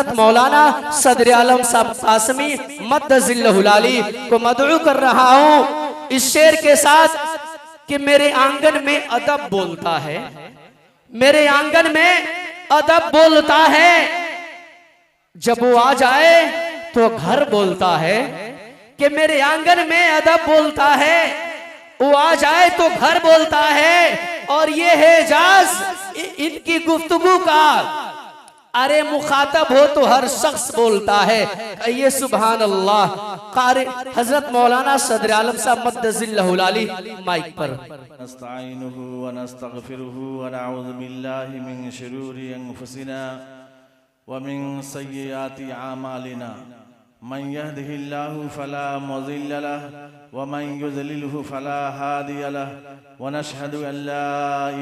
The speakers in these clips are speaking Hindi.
हजरत मौलाना सदर आलम साहब कासमी मद्दजिल्लहुल आली को मदऊ कर रहा हूँ इस शेर के साथ कि मेरे आंगन में अदब बोलता है, मेरे आंगन में अदब बोलता है। जब वो आ जाए तो घर बोलता है कि मेरे आंगन में अदब बोलता है, वो आ जाए तो घर बोलता है। और ये है एजाज इनकी गुफ्तगू का, अरे मुखातब हो तो हर शख्स बोलता है। ये सुभान अल्लाह। कारी हजरत मौलाना सदर आलम साहब मद्दजिल्लहुल आली माइक पर। नस्तईनुहु व नस्तगफिरुहु व नऊज़ु बिल्लाहि मिन शुरूरि अनफुसिना व मिन सय्यिआति आमालिना मन यहदिहिल्लाहु फला मुज़िल्ल लहु व मन युज़लिलहु फला हादिय लहु व नशहदु अन ला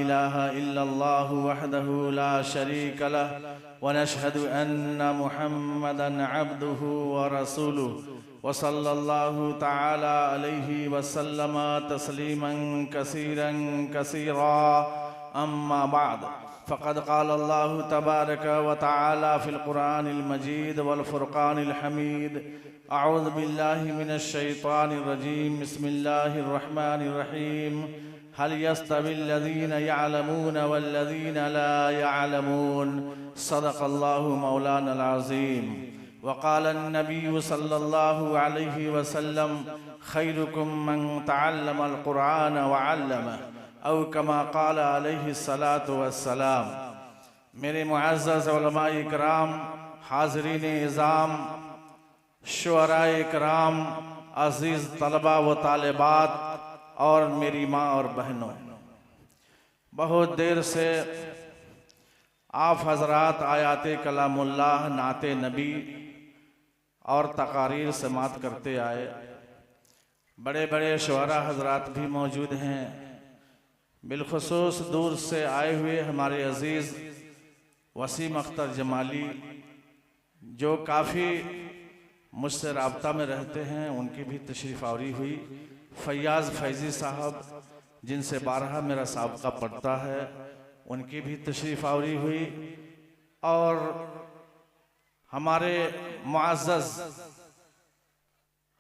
इलाहा इल्लल्लाहु वहदहु ला शरीका लहु व नशहदु अन्ना मुहम्मदन अब्दुहु व रसूलुहु व सल्लल्लाहु तआला अलैहि व सल्लम तस्लीमन कसीरन कसीरा। अम्मा बाद फ़क़द क़ाल अल्लाहु तबारक व तआला फ़िल क़ुरानिल मजीद वल फ़ुरक़ानिल हमीद। अऊज़ु बिल्लाहि मिनश शैतानिर रजीम। बिस्मिल्लाहिर रहमानिर रहीम। हल यस्तविल लज़ीना यअलमून वल लज़ीना ला यअलमून। सदक़ल्लाहु मौलानल अज़ीम। वक़ाल अन्नबी सल्लल्लाहु अलैहि वसल्लम खैरुकुम मन तअल्लमल क़ुरान व अल्लमह औ कमा क़ाल अलैहि सलातु वस्सलाम। मेरे मुअज़्ज़ज़ उलमाए इकराम, हाज़रीन इज़ाम, शुअराए इकराम, अज़ीज़ तलबा व तालिबात और मेरी माँ और बहनों, बहुत देर से आप हज़रात आयाते कलामुल्लाह, नाते नबी और तकारीर समात करते आए। बड़े बड़े शुअरा हज़रात भी मौजूद हैं। बिलखुसूस दूर से आए हुए हमारे अज़ीज़ वसीम अख्तर जमाली जो काफ़ी मुझसे राब्ता में रहते हैं, उनकी भी तशरीफ़ आवरी हुई। फैयाज़ फैज़ी साहब जिनसे 12 मेरा साबका पड़ता है, उनकी भी तशरीफ़ आवरी हुई। और हमारे मुअज़्ज़ज़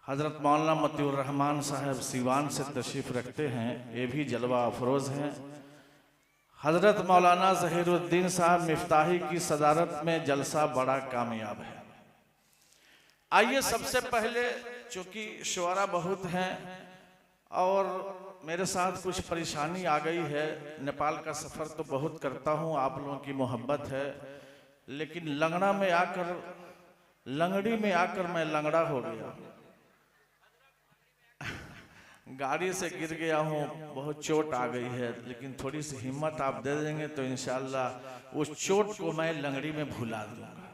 हज़रत मौलाना मतीउर रहमान साहब सीवान से तशरीफ़ रखते हैं, ये भी जलवा अफरोज़ हैं। हज़रत मौलाना ज़हीरुद्दीन साहब मिफ्ताही की सदारत में जलसा बड़ा कामयाब है। आइए सबसे पहले, चूँकि शुअरा बहुत हैं और मेरे साथ कुछ परेशानी आ गई है, नेपाल का सफ़र तो बहुत करता हूँ, आप लोगों की मोहब्बत है, लेकिन लंगड़ा में आकर, लंगड़ी में आकर मैं लंगड़ा हो गया। गाड़ी से गिर गया हूँ, बहुत चोट आ गई है, लेकिन थोड़ी सी हिम्मत आप दे देंगे तो इंशाअल्लाह उस चोट को मैं लंगड़ी में भुला दूंगा।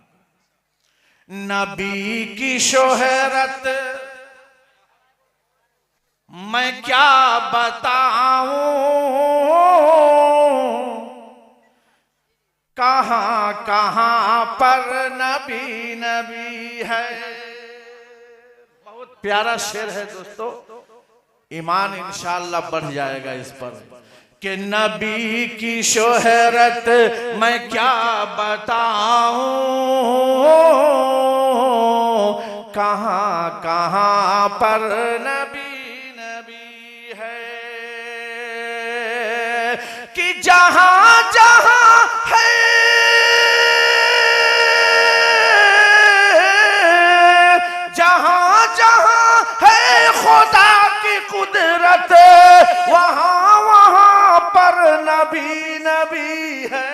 नबी की शोहरत मैं क्या बताऊं, कहां कहां पर नबी नबी है। बहुत प्यारा शेर है दोस्तों, ईमान इंशाअल्लाह बढ़ जाएगा इस पर कि नबी की शोहरत मैं क्या बताऊं, कहां कहां पर नबी नबी है। कि जहां जहां है जहां जहां है खुदा की कुदरत, वहां वहां पर नबी नबी है।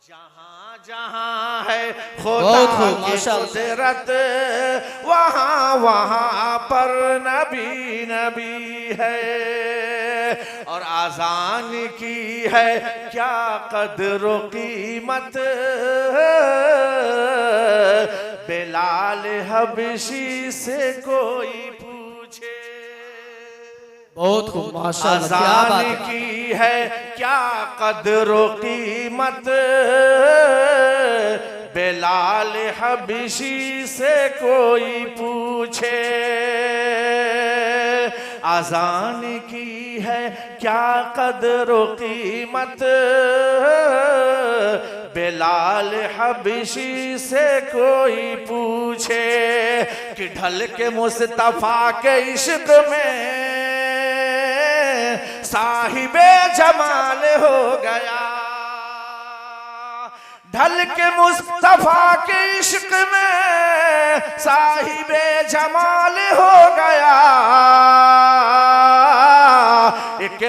जहां जहां है खुदा की कुदरत, वहां वहां पर नबी नबी है। और आज़ान की है क्या कदर व कीमत, बिलाल हबशी से कोई पूछे। बहुत खूब माशाअल्लाह, क्या बात है। की है क्या कदर व कीमत, बिलाल हबशी से कोई पूछे। आज़ान की है क्या कदर व कीमत, बेलाल हबशी से कोई पूछे कि ढल के मुस्तफा के इश्क में साहिबे जमाल हो गया। ढल के मुस्तफा के इश्क में साहिबे जमाल हो गया। एक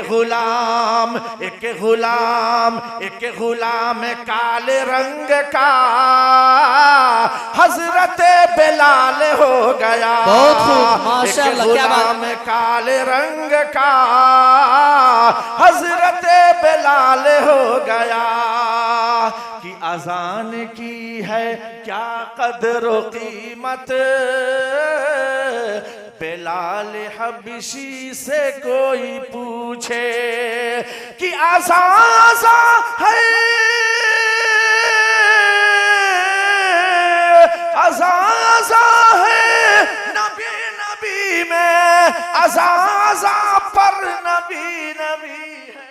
गुलाम काले रंग का हजरत बेलाल हो गया। बहुत खूब, माशाअल्लाह, क्या बात। गुलाम काले रंग का हजरत बेलाल हो गया। कि अजान की है क्या कदर व कीमत, बेलाल हबशी से कोई पूछे कि आज़ाज़ा है, आज़ाज़ा है नबी नबी में, आज़ाज़ा पर नबी नबी है।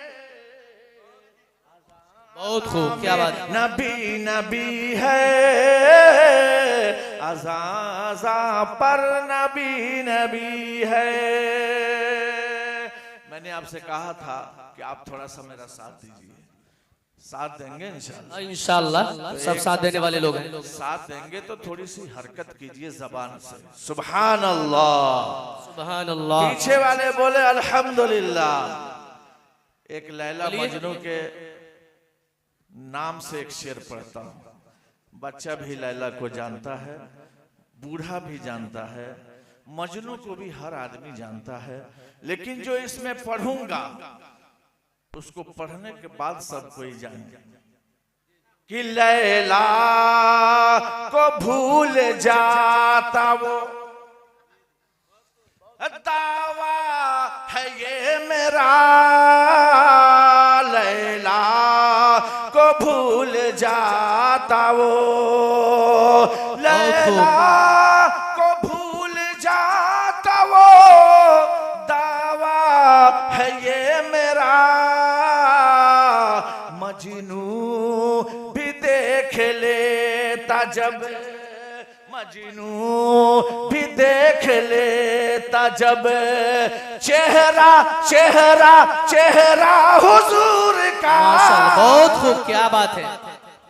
बहुत खूब, क्या बात। नबी नबी है, अज़ाज़ा पर नबी नबी है। मैंने आपसे कहा था कि आप थोड़ा सा मेरा साथ दीजिए। साथ देंगे इंशाअल्लाह? इंशाअल्लाह सब साथ देने वाले लोग हैं। साथ देंगे तो थोड़ी सी हरकत कीजिए जबान से। सुभान अल्लाह, सुभान अल्लाह। पीछे वाले बोले अल्हम्दुलिल्लाह। एक लैला मजनू के नाम से एक शेर पढ़ता हूं। बच्चा भी लैला को जानता है, बूढ़ा भी जानता है, मजनू को भी हर आदमी जानता है, लेकिन जो इसमें पढ़ूंगा उसको पढ़ने के बाद सब कोई जाने कि लैला को भूल जाता वो दावा है ये मेरा, लैला को भूल जाता वो, लैला को भूल जाता वो दावा है ये मेरा। मजनू भी देख लेता जब, मजनू भी देख लेता जब चेहरा चेहरा चेहरा हुजूर का। बहुत खूब, क्या बात है।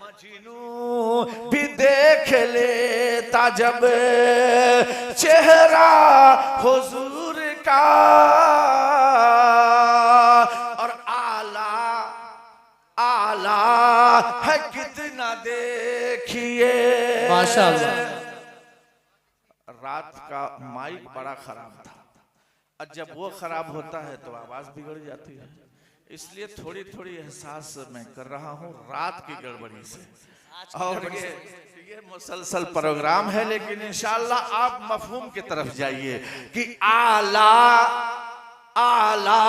मजनू भी देख लेता जब चेहरा हुजूर का। और आला आला है कितना देखिए। माशाअल्लाह। रात का माइक बड़ा खराब था, और जब वो खराब होता है तो आवाज बिगड़ जाती है, इसलिए थोड़ी थोड़ी एहसास मैं कर रहा हूँ रात की गड़बड़ी से। और ये मुसलसल प्रोग्राम है, लेकिन इंशाअल्लाह आप मफहूम की तरफ जाइए कि आला आला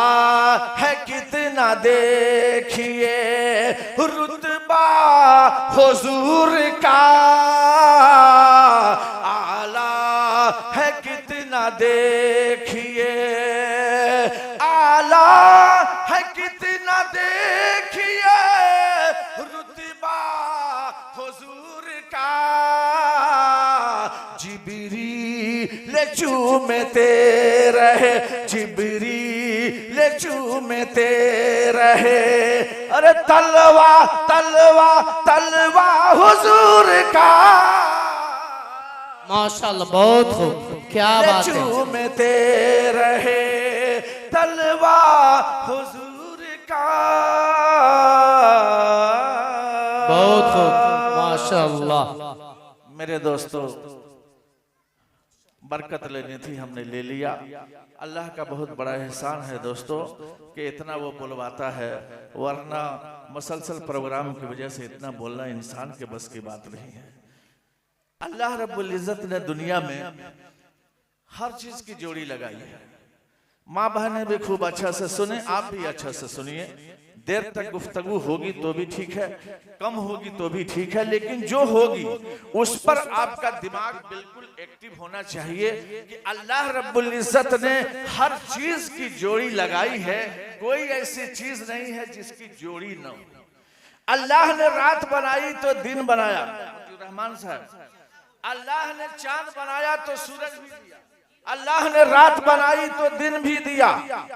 है कितना देखिए रुतबा हुजूर का। आला है कितना देखिए, आला है कितना देखिए रुतबा हुजूर का। जिब्रील चूमते रहे, जिब्रील चूमते रहे, अरे तलवा तलवा तलवा हुजूर का। माशाअल्लाह, बहुत खूब, क्या बात है। चूमते रहे तलवा हुजूर का। बहुत खूब, माशाअल्लाह। मेरे दोस्तों, बरकत लेनी थी, हमने ले लिया। अल्लाह का बहुत बड़ा एहसान है दोस्तों कि इतना वो बुलवाता है, वरना मुसलसल प्रोग्राम की वजह से इतना बोलना इंसान के बस की बात नहीं है। अल्लाह रब्बुल इज्जत ने दुनिया में हर चीज की जोड़ी लगाई है। माँ बहनें भी खूब अच्छा से सुने, आप भी अच्छा से सुनिए। देर तक गुफ्तगू होगी तो भी ठीक है, कम होगी तो भी ठीक है, लेकिन जो होगी उस पर आपका दिमाग बिल्कुल एक्टिव होना चाहिए कि अल्लाह रब्बुल इज्जत ने हर चीज की जोड़ी लगाई है। कोई ऐसी चीज नहीं है जिसकी जोड़ी न हो। अल्लाह ने रात बनाई तो दिन बनाया, रहमान साहब, अल्लाह ने चांद बनाया तो सूरज भी दिया, अल्लाह ने रात बनाई तो दिन भी दिया,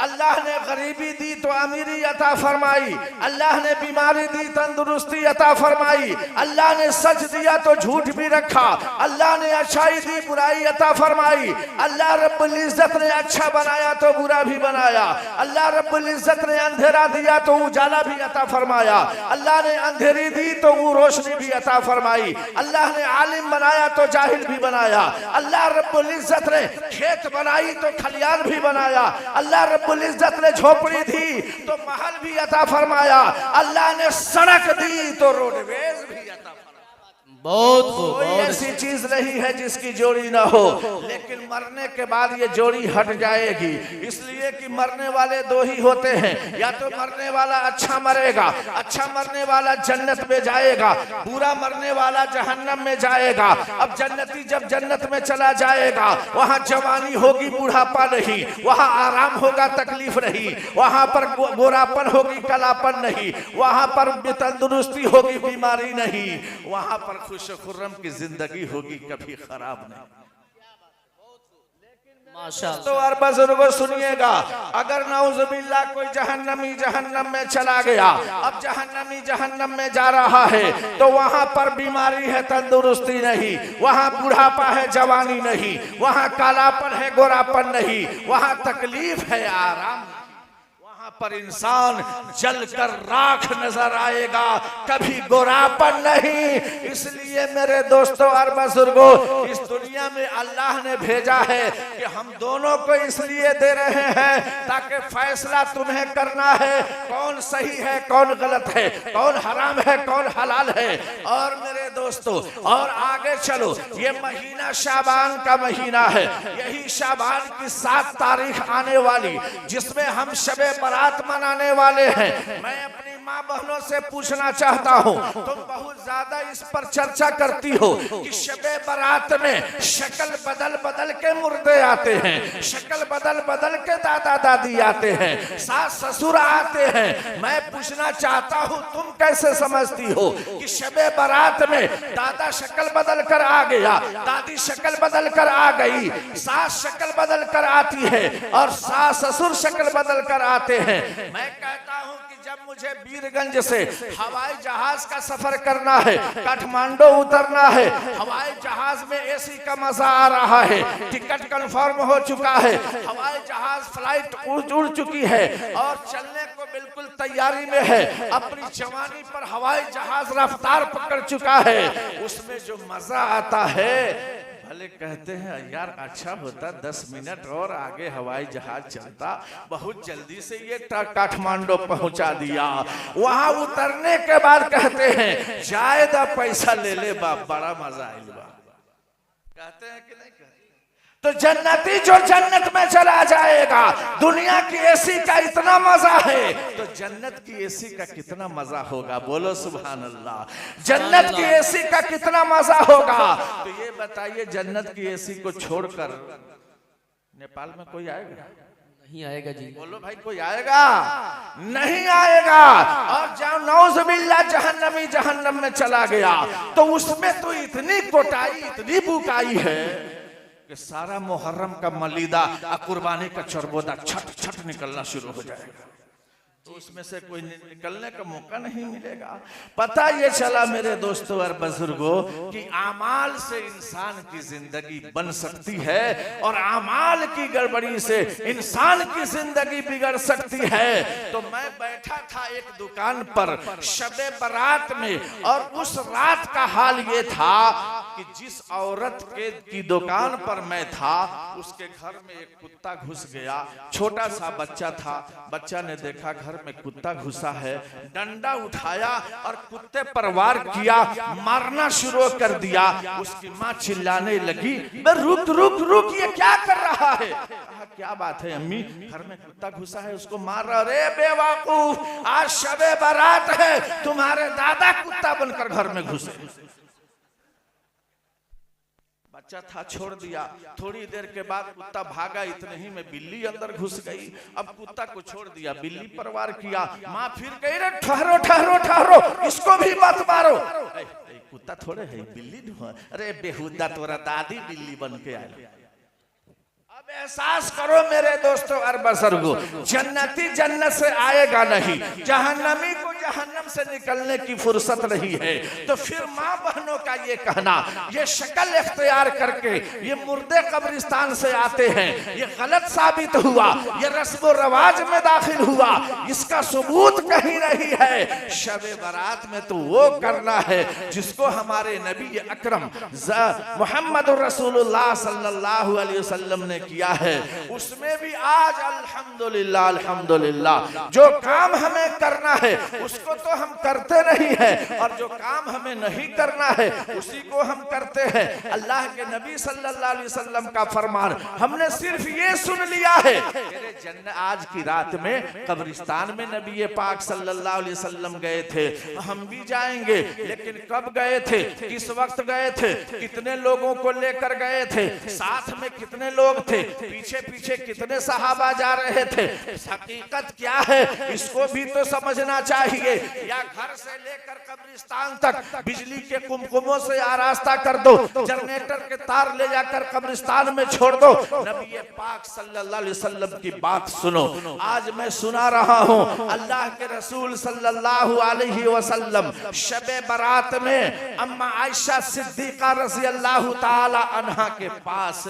अल्लाह ने गरीबी दी तो अमीरी अता फरमाई, अल्लाह ने बीमारी दी तंदुरुस्ती अता फरमाई, अल्लाह ने सच दिया तो झूठ भी रखा, अल्लाह ने अच्छाई दी बुराई अता फरमाई, अल्लाह रब्बुल इज्जत ने अच्छा बनाया तो बुरा भी बनाया, अल्लाह रब्बुल इज्जत ने अंधेरा दिया तो उजाला भी अता फरमाया, अल्लाह ने अंधेरी दी तो वो रोशनी भी अता फरमाई, अल्लाह ने आलिम बनाया तो जाहिल भी बनाया, अल्लाह रब्बुल इज्जत ने खेत बनाई तो खलियान भी बनाया, अल्लाह रब्बुल इज्जत ने झोपड़ी दी तो महल भी अता फरमाया, अल्लाह ने सड़क दी तो रोडवेज भी अता फरमाया। बहुत कोई ऐसी चीज नहीं है जिसकी जोड़ी ना हो, लेकिन मरने के बाद ये जोड़ी हट जाएगी, इसलिए कि मरने वाले दो ही होते हैं, या तो मरने वाला अच्छा मरेगा, अच्छा मरने वाला जन्नत में जाएगा, बुरा मरने वाला जहन्नम में जाएगा। अब जन्नती जब जन्नत में चला जाएगा, वहाँ जवानी होगी, बुढ़ापा नहीं, वहाँ आराम होगा, तकलीफ नहीं, वहाँ पर गोरापन होगी, कलापन नहीं, वहाँ पर तंदुरुस्ती होगी, बीमारी नहीं, वहाँ पर खुश खुर्रम की जिंदगी होगी, कभी खराब नहीं। माशाअल्लाह। तो और बुजुर्गों सुनिएगा, अगर नाउजुबिल्लाह कोई जहन्नमी जहन्नम में चला गया, अब जहन्नमी जहन्नम में जा रहा है तो वहां पर बीमारी है, तंदुरुस्ती नहीं, वहां बुढ़ापा है, जवानी नहीं, वहां कालापन है, गोरापन नहीं, वहां तकलीफ है, आराम, पर इंसान जलकर राख नजर आएगा, कभी गोरापन नहीं। इसलिए मेरे दोस्तों और बुजुर्गों, इस दुनिया में अल्लाह ने भेजा है कि हम दोनों को इसलिए दे रहे हैं ताकि फैसला तुम्हें करना है, कौन सही है, कौन गलत है, कौन हराम है, कौन हलाल है। और मेरे दोस्तों, और आगे चलो, ये महीना शाबान का महीना है, यही शाबान की 7 तारीख आने वाली, जिसमें हम शबे बारात मनाने वाले हैं। मैं अपनी माँ बहनों से पूछना चाहता हूँ, तुम बहुत ज्यादा इस पर चर्चा करती हो कि शबे बारात में शक्ल बदल बदल के मुर्दे आते हैं, शक्ल बदल बदल के दादा दादी आते हैं, सास ससुर आते हैं। मैं पूछना चाहता हूँ, तुम कैसे समझती हो कि शबे बारात में दादा शक्ल बदल कर आ गया, दादी शक्ल बदल कर आ गई, सास शक्ल बदल कर आती है और सास ससुर शक्ल बदल कर आते हैं। मैं कहता हूं कि जब मुझे वीरगंज से हवाई जहाज का सफर करना है, काठमांडू उतरना है, हवाई जहाज में एसी का मजा आ रहा है, टिकट कंफर्म हो चुका है, हवाई जहाज फ्लाइट उड़ चुकी है और चलने को बिल्कुल तैयारी में है, अपनी जवानी पर हवाई जहाज रफ्तार पकड़ चुका है, उसमें जो मजा आता है, भले कहते हैं यार अच्छा होता 10 मिनट और आगे हवाई जहाज चलता, बहुत जल्दी से ये काठमांडू पहुंचा दिया। वहां उतरने के बाद कहते हैं जायदा पैसा ले ले बाप, बड़ा मजा आएगा, कहते हैं कि नहीं कहते? तो जन्नती जो जन्नत में चला जाएगा, दुनिया की एसी का इतना मजा है तो जन्नत की एसी का कितना मजा होगा, बोलो सुभान अल्लाह। जन्नत की एसी का कितना मजा होगा। तो ये बताइए, जन्नत की एसी को छोड़कर नेपाल में कोई आएगा? नहीं आएगा जी। बोलो भाई, कोई आएगा? नहीं आएगा। और जब नौजुबिल्लाह जहन्नमी जहन्नम में चला गया तो उसमें तो इतनी कोटाई, इतनी बुकाई है कि सारा मुहर्रम का मलीदा, कुर्बानी का चरबोदा छट छट निकलना शुरू हो जाएगा, तो उसमें से कोई निकलने का मौका नहीं मिलेगा। पता ये चला मेरे दोस्तों और बुजुर्गों कि आमाल से इंसान की जिंदगी बन सकती है और आमाल की गड़बड़ी से इंसान की जिंदगी बिगड़ सकती है। तो मैं बैठा था एक दुकान पर शबे बारात में, और उस रात का हाल ये था कि जिस औरत की दुकान पर मैं था, उसके घर में एक कुत्ता घुस गया, छोटा सा बच्चा था। बच्चा ने देखा घर में कुत्ता घुसा है, डंडा उठाया और कुत्ते पर वार किया, मारना शुरू कर दिया। उसकी माँ चिल्लाने लगी, रुक रुक रुक, ये क्या कर रहा है? क्या बात है अम्मी? घर में कुत्ता घुसा है, उसको मार रहा। रे बेवकूफ, आज शबे बारात है, तुम्हारे दादा कुत्ता बनकर घर में घुसे। बच्चा था, छोड़ दिया। थोड़ी देर के बाद कुत्ता भागा, इतने ही में बिल्ली अंदर घुस गई। अब कुत्ता को छोड़ दिया, बिल्ली परवार किया। माँ फिर कही, रे ठहरो ठहरो ठहरो, इसको भी मत मारो। कुत्ता थोड़े है, बिल्ली न। अरे बेहुदा, तोरा दादी बिल्ली बन के आए। अब एहसास करो मेरे दोस्तों और बुजुर्गों, जन्नती जन्नत से आएगा नहीं, जहन्नमी को जहन्नम से निकलने की फुर्सत नहीं है। तो फिर माँ बहनों का ये कहना, ये शक्ल इख्तियार करके ये मुर्दे कब्रिस्तान से आते हैं, ये गलत साबित हुआ, ये रस्म रवाज में दाखिल हुआ, इसका सबूत कहीं नहीं है। शबे बारात में तो वो करना है जिसको हमारे नबी अकरम मोहम्मद रसूलुल्लाह सल्लल्लाहु अलैहि वसल्लम ने किया है। उसमें भी आज अल्हम्दुलिल्लाह अल्हम्दुलिल्लाह जो काम हमें करना है उसको तो हम करते नहीं है, और जो काम हमें नहीं करना है उसी को हम करते हैं। अल्लाह के नबी सल्लल्लाहु अलैहि वसल्लम का फरमान हमने सिर्फ ये सुन लिया है, आज की रात में कब्रिस्तान में नबी पाक सल्लल्लाहु अलैहि वसल्लम गए थे, हम भी जाएंगे। लेकिन कब गए थे, किस वक्त गए थे, कितने लोगों को लेकर गए थे, साथ में कितने लोग थे, पीछे पीछे कितने सहाबा जा रहे थे, हकीकत क्या है इसको भी तो समझना चाहिए। या घर से लेकर कब्रिस्तान तक बिजली के कुमकुमों से आरास्ता कर दो, जनरेटर के तार ले जाकर कब्रिस्तान में छोड़ दो। नबी पाक सल्लल्लाहु अलैहि वसल्लम की बात सुनो। आज मैं सुना रहा हूँ, अल्लाह के रसूल सल्लल्लाहु अलैहि वसल्लम शबे बारात में अम्मा आयशा सिद्दीका रज़ी अल्लाह ताला अन्हा के पास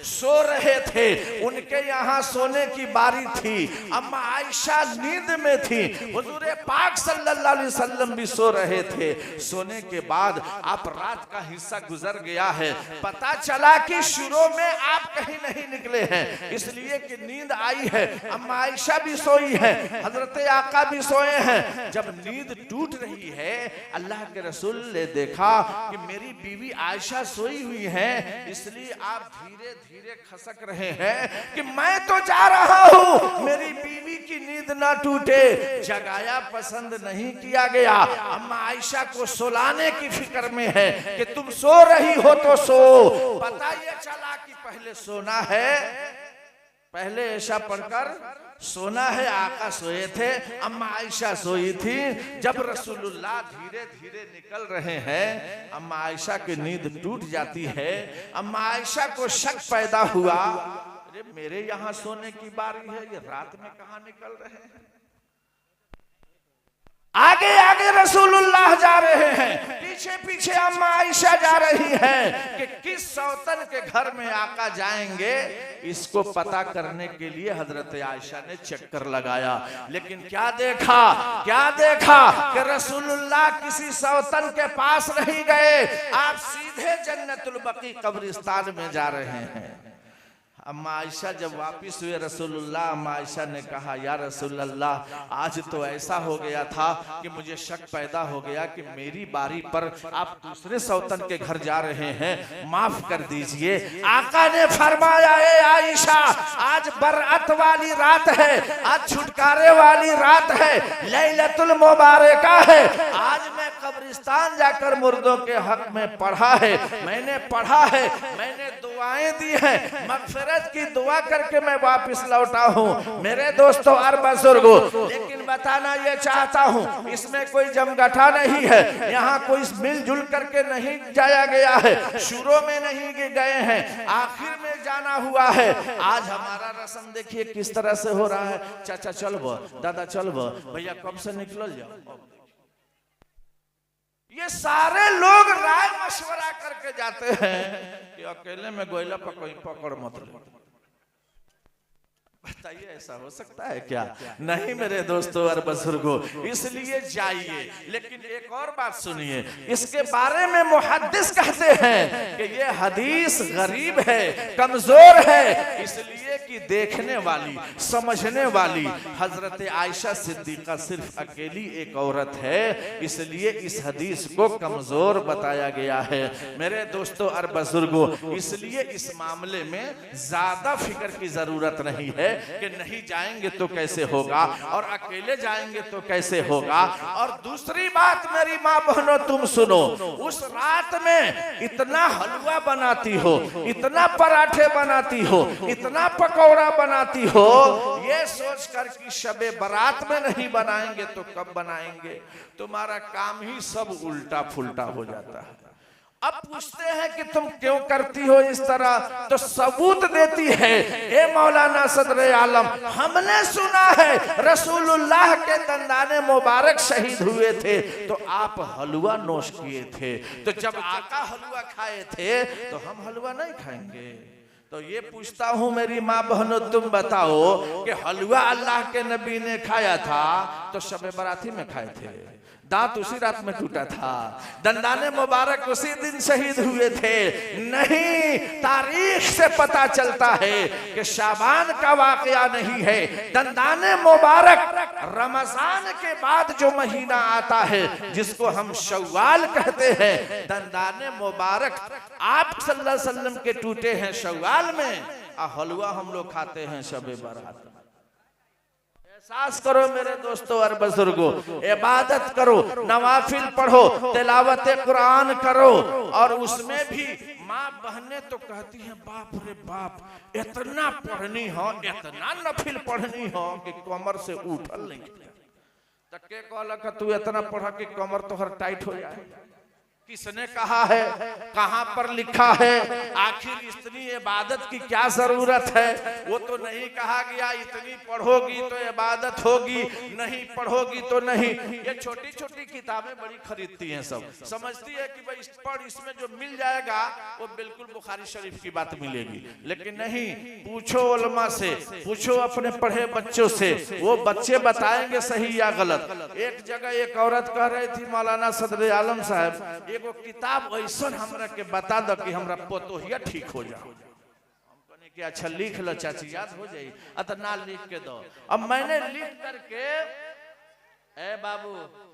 सो रहे थे। उनके यहाँ सोने की बारी थी, अम्मा आयशा नींद में थी, हुजूर पाक सल्लल्लाहु अलैहि वसल्लम भी सो रहे थे। सोने के बाद आप रात का हिस्सा गुजर गया है, पता चला कि शुरू में आप कहीं नहीं निकले हैं, इसलिए कि नींद आई है। अम्मा आयशा भी सोई है, हजरत आका भी सोए हैं। जब नींद टूट रही है, अल्लाह के रसूल ने देखा कि मेरी बीवी आयशा सोई हुई है, इसलिए आप धीरे धीरे खसक रहे हैं कि मैं तो जा रहा हूं, मेरी बीवी की नींद ना टूटे। जगाया पसंद नहीं किया गया, अम्मा आयशा को सुलाने की फिक्र में है कि तुम सो रही हो तो सो। पता ये चला कि पहले सोना है, पहले ऐशा पढ़कर सोना है। आका सोए थे, अम्मा आयशा सोई थी। जब रसूलुल्लाह धीरे धीरे निकल रहे हैं, अम्मा आयशा की नींद टूट जाती है। अम्मा आयशा को शक पैदा हुआ, अरे मेरे यहाँ सोने की बारी है, ये रात में कहाँ निकल रहे हैं। आगे आगे रसूलुल्लाह जा रहे हैं, पीछे पीछे अम्मा आयशा जा रही है कि किस सौतन के घर में आका जाएंगे। इसको पता करने के लिए हजरत आयशा ने चक्कर लगाया, लेकिन क्या देखा कि रसूलुल्लाह किसी सौतन के पास नहीं गए, आप सीधे जन्नतुल बकी कब्रिस्तान में जा रहे हैं। अम्मा आयशा जब वापिस हुए रसूलुल्लाह, अम्मा आयशा ने कहा, या रसूलुल्लाह आज तो ऐसा हो गया था कि मुझे शक पैदा हो गया कि मेरी बारी पर आप दूसरे सौतन के घर जा रहे हैं, माफ कर दीजिए। आका ने फरमाया, ए आयशा आज बरअत वाली रात है, आज छुटकारे वाली रात है, लैलतुल मुबारका है। आज मैं कब्रिस्तान जाकर मुर्दों के हक में पढ़ा है, मैंने पढ़ा है, मैंने दुआएं दी है, मगफिरत की दुआ करके मैं वापस लौटा हूँ। मेरे दोस्तों और बुजुर्गों, लेकिन बताना ये चाहता हूँ, इसमें कोई जमगठा नहीं है, यहाँ कोई मिलजुल करके नहीं जाया गया है, शुरू में नहीं गए हैं, आखिर में जाना हुआ है। आज हमारा रस्म देखिए किस तरह से हो रहा है। चाचा चलबो, दादा चलबो, भैया कब से निकल जाओ। ये सारे लोग राय मशवरा करके जाते हैं कि अकेले में गोइला पर कोई पकड़ मत लो। बताइए ऐसा हो सकता है क्या? नहीं मेरे दोस्तों और बुजुर्गों, इसलिए जाइए। लेकिन एक और बात सुनिए, इसके बारे में मुहद्दिस कहते हैं कि ये हदीस गरीब है, कमजोर है, इसलिए कि देखने वाली समझने वाली हजरत आयशा सिद्दीका सिर्फ अकेली एक औरत है, इसलिए इस हदीस को कमजोर बताया गया है। मेरे दोस्तों और बुजुर्गों, इसलिए इस मामले में ज्यादा फिक्र की जरूरत नहीं है। है कि नहीं जाएंगे तो कैसे होगा, और अकेले जाएंगे तो कैसे होगा। और दूसरी बात मेरी माँ बहनों तुम सुनो, उस रात में इतना हलवा बनाती हो, इतना पराठे बनाती हो, इतना पकौड़ा बनाती हो, ये सोचकर कि शबे बारात में नहीं बनाएंगे तो कब बनाएंगे। तुम्हारा काम ही सब उल्टा फुल्टा हो जाता है। अब पूछते हैं कि तुम क्यों करती हो इस तरह, तो सबूत देती है, ए मौलाना सदर आलम, हमने सुना है रसूलुल्लाह के दंदाने मुबारक शहीद हुए थे तो आप हलवा नोश किए थे, तो जब आका हलवा खाए थे तो हम हलवा नहीं खाएंगे। तो ये पूछता हूं मेरी माँ बहनों, तुम बताओ कि हलवा अल्लाह के नबी ने खाया था तो शब बराती में खाए थे, दांत उसी रात में टूटा था, दंदाने मुबारक उसी दिन शहीद हुए थे। नहीं, तारीख से पता चलता है कि शाबान का वाकया नहीं है, दंदाने मुबारक रमजान के बाद जो महीना आता है जिसको हम शव्वाल कहते हैं, दंदाने मुबारक आप सल्लल्लाहु अलैहि वसल्लम के टूटे हैं शव्वाल में, और हलवा हम लोग खाते हैं शबे बारात। एहसास करो मेरे दोस्तों और बुजुर्गों, इबादत करो, नवाफिल पढ़ो, तिलावत कुरान करो, और उसमें भी माँ बहनें तो कहती हैं बाप रे बाप इतना पढ़नी हो, इतना नफिल पढ़नी हो कि कमर से उठल नहीं। तके कहलक तू इतना पढ़ा कि कमर तोहर टाइट हो जाए। किसने कहा है, कहां पर लिखा है, आखिर इतनी इबादत की क्या जरूरत है। वो तो नहीं कहा गया इतनी पढ़ोगी तो इबादत होगी, नहीं पढ़ोगी तो नहीं। ये छोटी छोटी किताबें बड़ी खरीदती हैं, सब समझती है कि भाई पढ़, इसमें जो मिल जाएगा वो बिल्कुल बुखारी शरीफ की बात मिलेगी। लेकिन नहीं, पूछो उलमा से, पूछो अपने पढ़े बच्चों से, वो बच्चे बताएंगे सही या गलत। एक जगह एक औरत कह रही थी, मौलाना सदर आलम साहब एगो किताब ऐसा हमरा के बता दो कि हमरा पोतोहिया ठीक हो जाओ। हमने कि अच्छा लिख लो चाची, याद हो जाए। अतना लिख के दो। अब मैंने लिख करके, ए बाबू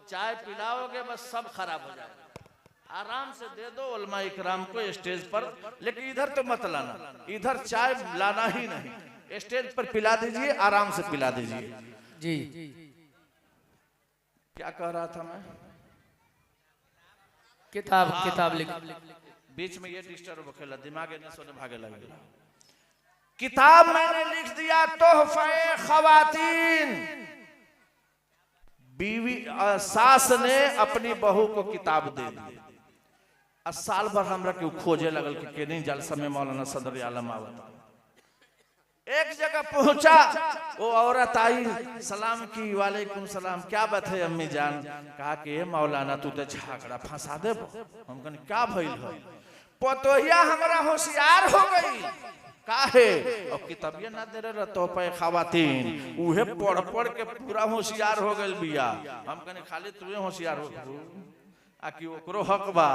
चाय पिलाओगे बस सब खराब हो जाएगा, आराम से दे दो उलमा इकराम को स्टेज पर, लेकिन इधर तो मत लाना, इधर चाय लाना ही नहीं, स्टेज पर पिला दीजिए, आराम से पिला दीजिए। जी क्या कह रहा था मैं? किताब लिख, बीच में ये डिस्टर्ब खेला, दिमाग ने सोने भागे लगे। किताब मैंने लिख दिया, तोहफे खवातीन। बीवी सास ने अपनी बहू को किताब दे दी, और साल भर हमरा के खोजे लगल कि नहीं जलसा में मौलाना सदर आलम आवता। एक जगह पहुंचा, वो औरत आई, सलाम की, वालेकुम सलाम, क्या बात है अम्मी जान? कहा कि मौलाना तू तो झगड़ा फंसा दे। हम कहने क्या भइल है? पतोहिया हमरा होशियार हो गई। काहे? और किताबिया ना दे रहे तो पे खवातीन, उहे पढ़ पढ़ के पूरा होशियार हो गई बिया। हम कहने खाली तू होशियार हो आ कि ओकरो हक बा।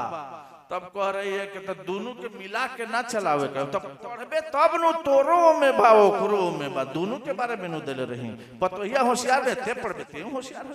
तब कह रही है कि तो दोनों के मिला के ना चलावे का, तब पढ़बे तब नु तोरो में बा ओकरो में बा, दोनों के बारे में नु देले रही। पतोहिया होशियार रहते पढ़बे ते होशियार हो।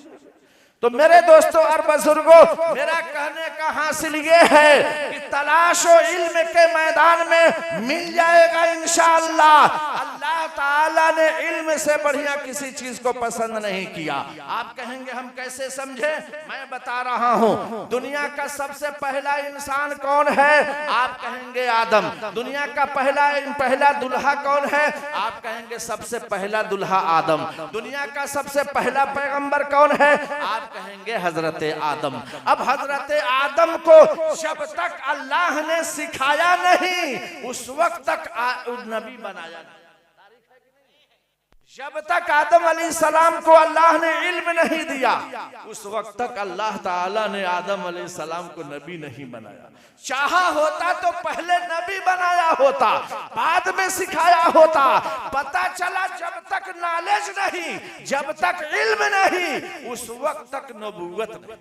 तो मेरे दोस्तों और बुजुर्गों, मेरा कहने का हासिल ये है कि तलाशो इल्म के मैदान में मिल जाएगा इंशाअल्लाह। अल्लाह ताला ने इल्म से बढ़िया किसी चीज को पसंद नहीं किया। आप कहेंगे हम कैसे समझे? मैं बता रहा हूँ। दुनिया का सबसे पहला इंसान कौन है? आप कहेंगे आदम। दुनिया का पहला दुल्हा कौन है? आप कहेंगे सबसे पहला दुल्हा आदम। दुनिया का सबसे पहला पैगंबर कौन है? आप कहेंगे हजरत आदम। अब हजरत आदम को जब तक अल्लाह ने सिखाया नहीं, उस वक्त तक नबी बनाया नहीं। जब तक आदम अलैहिस्सलाम को अल्लाह ने इल्म नहीं दिया, उस वक्त तक अल्लाह ताला ने आदम अलैहिस्सलाम को नबी नहीं बनाया। चाहा होता तो पहले नबी बनाया होता, बाद में सिखाया होता। पता चला जब तक नॉलेज नहीं, जब तक इल्म नहीं, उस वक्त तक नबूवत नहीं।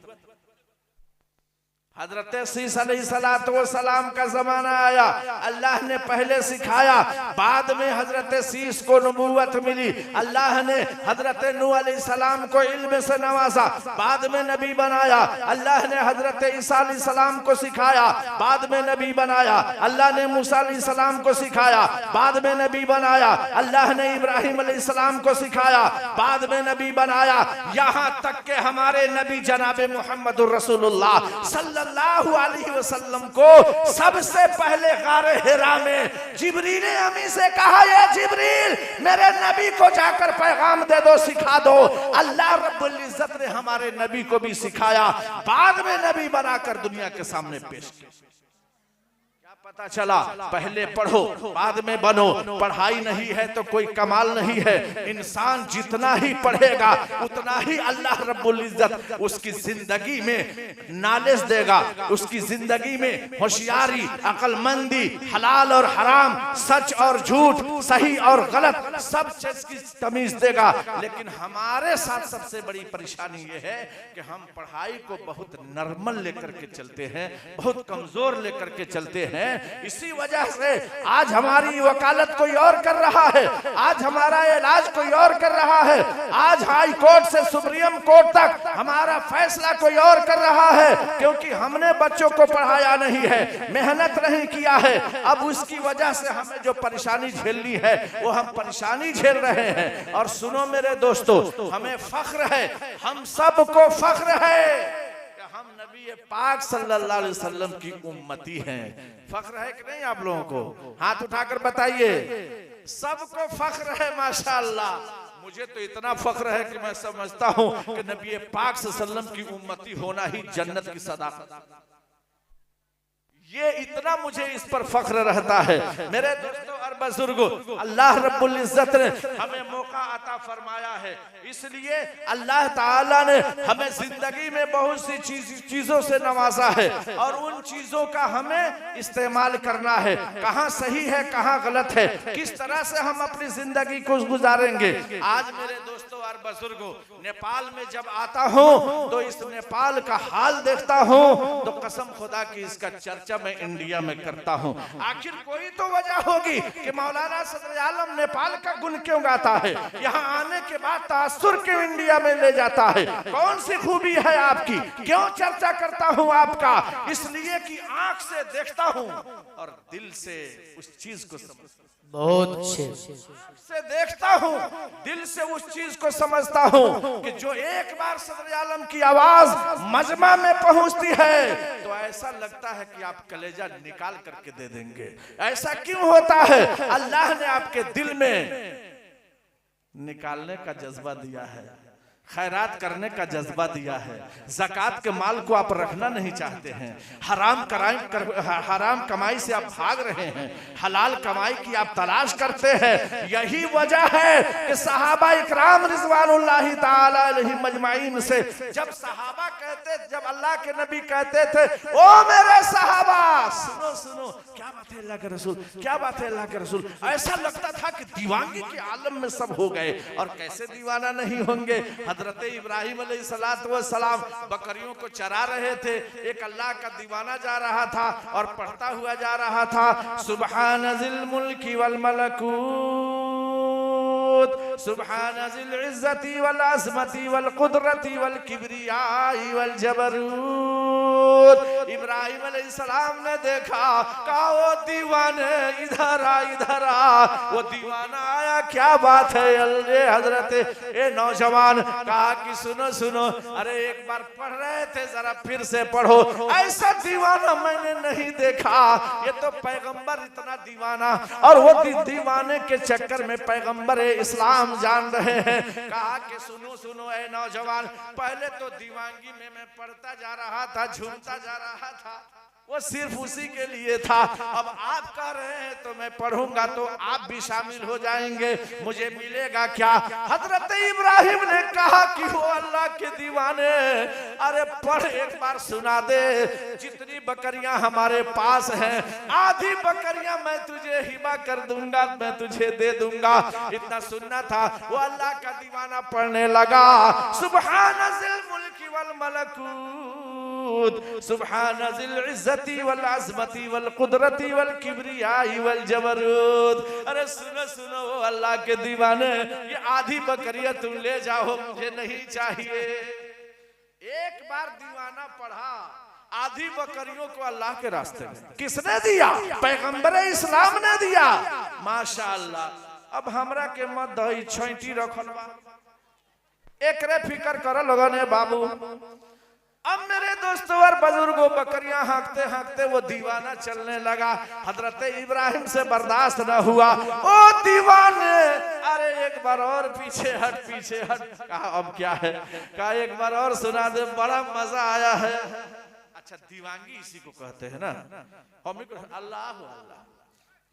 हजरत सीस अलैहिस्सलाम का जमाना आया, अल्लाह ने पहले सिखाया, बाद में हजरत सीस को नबूवत मिली। अल्लाह ने हजरत नूह अलैहिस्सलाम को इल्म से नवाजा, बाद में नबी बनाया। अल्लाह ने हजरत ईसा अलैहिस्सलाम को सिखाया, बाद में नबी बनाया। अल्लाह ने मूसा अलैहिस्सलाम को सिखाया, बाद में नबी बनाया। अल्लाह ने इब्राहिम अलैहिस्सलाम को सिखाया, बाद में नबी बनाया। यहाँ तक के हमारे नबी जनाब मुहम्मदुर रसूलुल्लाह सल्लल्लाहु अलैहि वसल्लम को सबसे पहले गारे हिरा में जिब्रील अमी से कहा, ये जिब्रील मेरे नबी को जाकर पैगाम दे दो, सिखा दो। अल्लाह रब्बुल इज्जत ने हमारे नबी को भी सिखाया, बाद में नबी बनाकर दुनिया के सामने पेश किया। पता चला, पहले पढ़ो बाद में बनो। पढ़ाई नहीं है तो कोई कमाल नहीं है। इंसान जितना ही पढ़ेगा उतना ही अल्लाह रब्बुल इज्जत उसकी जिंदगी में नॉलेज देगा, उसकी जिंदगी में होशियारी, अक्लमंदी, हलाल और हराम, सच और झूठ, सही और गलत, सब चीज की तमीज देगा। लेकिन हमारे साथ सबसे बड़ी परेशानी ये है कि हम पढ़ाई को बहुत नॉर्मल लेकर के चलते हैं, बहुत कमजोर लेकर के चलते हैं। इसी वजह से आज हमारी वकालत कोई और कर रहा है, आज हमारा इलाज कोई और कर रहा है, आज हाई कोर्ट से सुप्रीम कोर्ट तक हमारा फैसला कोई और कर रहा है, क्योंकि हमने बच्चों को पढ़ाया नहीं है, मेहनत नहीं किया है। अब उसकी वजह से हमें जो परेशानी झेलनी है वो हम परेशानी झेल रहे हैं। और सुनो मेरे दोस्तों, हमें फख्र है, हम सबको फख्र है, हम नबी पाक सल्लल्लाहु अलैहि वसल्लम की उम्मती हैं। फख्र है कि नहीं आप लोगों को? हाथ उठाकर बताइए। सबको फख्र है माशाअल्लाह। मुझे तो इतना फख्र है कि मैं समझता हूं कि नबी पाक सल्लल्लाहु अलैहि वसल्लम की उम्मती होना ही जन्नत की सदाकत। ये इतना मुझे इस पर फख्र रहता है। मेरे दोस्तों और बुजुर्गों, अल्लाह रब्बुल इज्जत ने हमें मौका अता फरमाया है, इसलिए अल्लाह ताला ने हमें जिंदगी में बहुत सी चीजों से नवाजा है और उन चीजों का हमें इस्तेमाल करना है। कहाँ सही है, कहाँ गलत है, किस तरह से हम अपनी जिंदगी को गुजारेंगे। आज मेरे दोस्तों और बुजुर्गों, नेपाल में जब आता हूँ तो इस नेपाल का हाल देखता हूँ तो कसम खुदा की इसका चर्चा मैं इंडिया में करता हूँ। आखिर कोई तो वजह होगी कि मौलाना सदर आलम नेपाल का गुण क्यों गाता है, यहाँ आने के बाद तासुर क्यों इंडिया में ले जाता है, कौन सी खूबी है आपकी, क्यों चर्चा करता हूँ आपका? इसलिए कि आंख से देखता हूँ और दिल से उस चीज को समझता हूँ। बहुत अच्छे से देखता हूँ, दिल से उस चीज को समझता हूँ कि जो एक बार सदर आलम की आवाज मजमा में पहुंचती है तो ऐसा लगता है कि आप कलेजा निकाल करके दे देंगे। ऐसा क्यों होता है? अल्लाह ने आपके दिल में निकालने का जज्बा दिया है, खैरात करने का जज्बा दिया है। ज़कात के माल को आप रखना नहीं चाहते हैं, हराम कमाई से आप भाग रहे हैं, हलाल कमाई की आप तलाश करते हैं। यही वजह है कि सहाबा इकराम रिज़वानुल्लाहि ताला अलैहिम मजमाइन से जब सहाबा कहते, जब अल्लाह के नबी कहते थे, ओ मेरे सहाबा सुनो सुनो, क्या बात है अल्लाह के रसूल, क्या बात है अल्लाह के रसूल, ऐसा लगता था कि दीवानगी के आलम में सब हो गए। और कैसे दीवाना नहीं होंगे? हजरत इब्राहिम अलैहिस्सलाम बकरियों को चरा रहे थे, एक अल्लाह का दीवाना जा रहा था और पढ़ता हुआ जा रहा था, सुब्हानज़िल मुल्की वल मलकूत सुब्हानज़िल इज़्ज़ती वल अज़मती वल कुदरती वल किब्रियाई वल जबरूत। इब्राहिम अलैहिस्सलाम ने देखा, कहा वो दीवाने इधर आ, इधर आ। वो दीवाना आया, क्या बात है अल्लाह हजरत ए नौजवान, कहा कि सुनो सुनो, अरे एक बार पढ़ रहे थे जरा फिर से पढ़ो। ऐसा दीवाना मैंने नहीं देखा, ये तो पैगंबर इतना दीवाना, और वो दीवाने के चक्कर में पैगंबर इस्लाम जान रहे हैं। कहा कि सुनो सुनो ए नौजवान, पहले तो दीवानगी में मैं पढ़ता जा रहा था, झूमता जा रहा था, वो सिर्फ उसी के लिए था। अब आप कह रहे हैं तो मैं पढ़ूंगा तो आप भी शामिल हो जाएंगे, मुझे मिलेगा क्या? हजरत इब्राहिम ने कहा कि वो अल्लाह के दीवाने, अरे पढ़, एक बार सुना दे। जितनी बकरियां हमारे पास हैं, आधी बकरियां मैं तुझे हिबा कर दूंगा, मैं तुझे दे दूंगा। इतना सुनना था। वो अल्लाह का दीवाना पढ़ने लगा, सुब्हानज़िल मुल्की वल मलकूत सुब्हान ज़िल इज़्ज़ति वल अज़मति वल कुदरति वल किब्रियाई वल जबरूत। अरे सुनो सुनो अल्लाह के दीवाने, ये आधी बकरियां तुम ले जाओ, मुझे नहीं चाहिए। एक बार दीवाना पढ़ा, आधी बकरियों को अल्लाह के रास्ते में किसने दिया? पैगंबर इस्लाम ने दिया। माशाअल्लाह। अब हमरा के मत दही छैटी रखल बा, एकरे फिकर कर लगने बाबू। अब मेरे दोस्तों और बुजुर्गों, बकरियां हाँकते हाँकते वो दीवाना चलने लगा। हजरत इब्राहिम से बर्दाश्त न हुआ। ओ दीवाने, अरे एक बार और पीछे हट, पीछे हट। कहा अब क्या है? कहा एक बार और सुना दे, बड़ा मजा आया है। अच्छा, दीवानगी इसी को कहते हैं ना। हम अल्लाह अल्लाह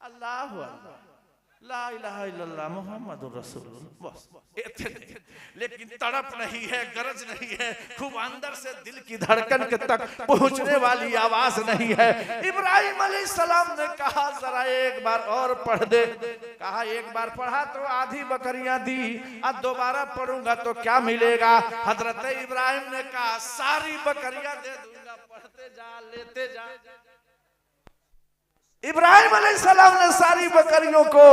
अल्लाह अल्लाह ला इलाहा इल्लल्लाह मुहम्मदुर रसूलुल्लाह, बस। लेकिन तड़प नहीं है, गरज नहीं है, खूब अंदर से दिल की धड़कन के तक पहुंचने वाली आवाज नहीं है। इब्राहिम अलैहिस्सलाम ने कहा जरा एक बार और पढ़ दे। कहा एक बार पढ़ा तो आधी बकरियां दी, अब दोबारा पढ़ूंगा तो क्या मिलेगा? हजरत इब्राहिम ने कहा सारी बकरियां दे दूंगा, पढ़ते जा, लेते जा। इब्राहिम अलैहिस्सलाम ने सारी बकरियों को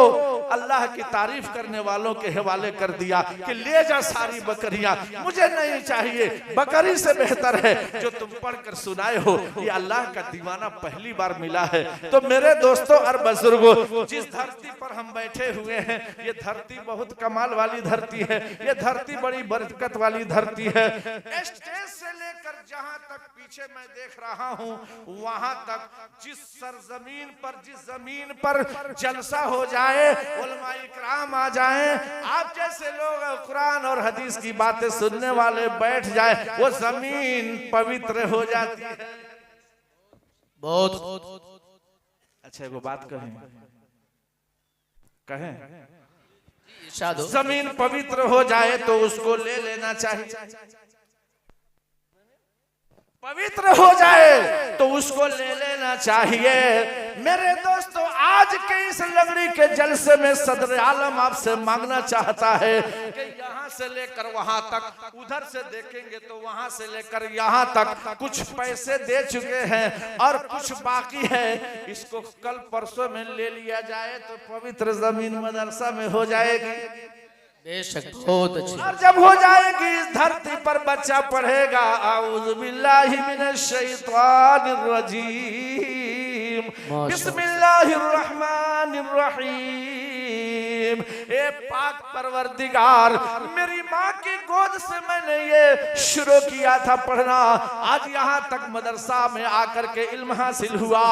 अल्लाह की तारीफ करने वालों के हवाले कर दिया कि ले जा सारी बकरियां, मुझे नहीं चाहिए। बकरी से बेहतर है जो तुम पढ़कर सुनाए हो। ये अल्लाह का दीवाना पहली बार मिला है। तो मेरे दोस्तों और बुजुर्गों, जिस धरती पर हम बैठे हुए हैं, ये धरती बहुत कमाल वाली धरती है। ये धरती बड़ी बरकत वाली धरती है। स्टेज से लेकर जहां तक पीछे मैं देख रहा हूं, वहां तक जिस सरजमीन पर, जिस जमीन पर जलसा हो जाए, उलमाए इकराम आ जाए, आप जैसे लोग कुरान और हदीस की बातें सुनने वाले बैठ जाए, वो जमीन पवित्र हो जाती है। बहुत अच्छा, वो बात कहें जमीन जमीन पवित्र हो जाए तो उसको ले लेना चाहिए। पवित्र हो जाए तो उसको ले लेना चाहिए। मेरे दोस्तों, आज के इस लगड़ी के जलसे में सदर आलम आपसे मांगना चाहता है कि यहाँ से लेकर वहां तक, उधर से देखेंगे तो वहां से लेकर यहाँ तक कुछ पैसे दे चुके हैं और कुछ बाकी है। इसको कल परसों में ले लिया जाए तो पवित्र जमीन मदरसा में हो जाएगी। बेशक बहुत अच्छी। और जब हो जाएगी, इस धरती पर बच्चा पढ़ेगा आऊज़ु बिल्लाहि मिनश शैतानिर रजीम, बिस्मिल्लाहिर रहमानिर रहीम। ए पाक परवरदिगार, मेरी माँ की गोद से मैंने ये शुरू किया था पढ़ना, आज यहाँ तक मदरसा में आकर के इल्म हासिल हुआ।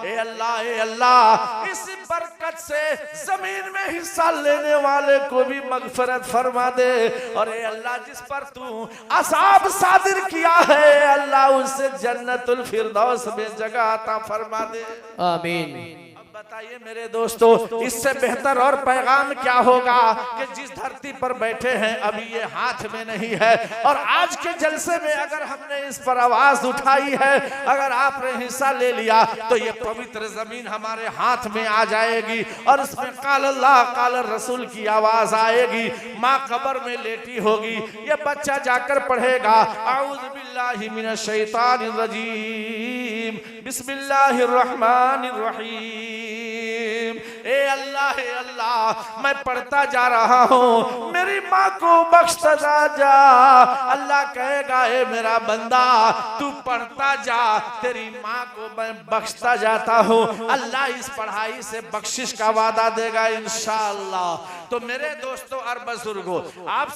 ए अल्लाह, इस बरकत से जमीन में हिस्सा लेने वाले को भी मगफरत फरमा दे। और ए अल्लाह, जिस पर तू असाब सादिर किया है, अल्लाह उससे जन्नतुल फिरदौस में जगह अता फरमा दे। आमीन। बताइए मेरे दोस्तों, इससे बेहतर और पैगाम क्या होगा कि जिस धरती पर बैठे हैं अभी ये हाथ में नहीं है, और आज के जलसे में अगर हमने इस पर आवाज उठाई है, अगर आपने हिस्सा ले लिया, तो ये पवित्र जमीन हमारे हाथ में आ जाएगी और इसमें काल अल्लाह काल रसूल की आवाज आएगी। माँ कब्र में लेटी होगी, ये बच्चा जाकर पढ़ेगा आऊज़ु बिल्लाहि मिनश शैतानिर रजीम, बिस्मिल्लाहिर रहमानिर रहीम। ए अल्लाह, मैं पढ़ता जा रहा हूँ, मेरी माँ को बख्शता जा। अल्लाह कहेगा, ए मेरा बंदा, तू पढ़ता जा, तेरी माँ को मैं बख्शता जाता हूँ। अल्लाह इस पढ़ाई से बख्शिश का वादा देगा इंशाअल्लाह। तो मेरे दोस्तों और बुजुर्गों, आप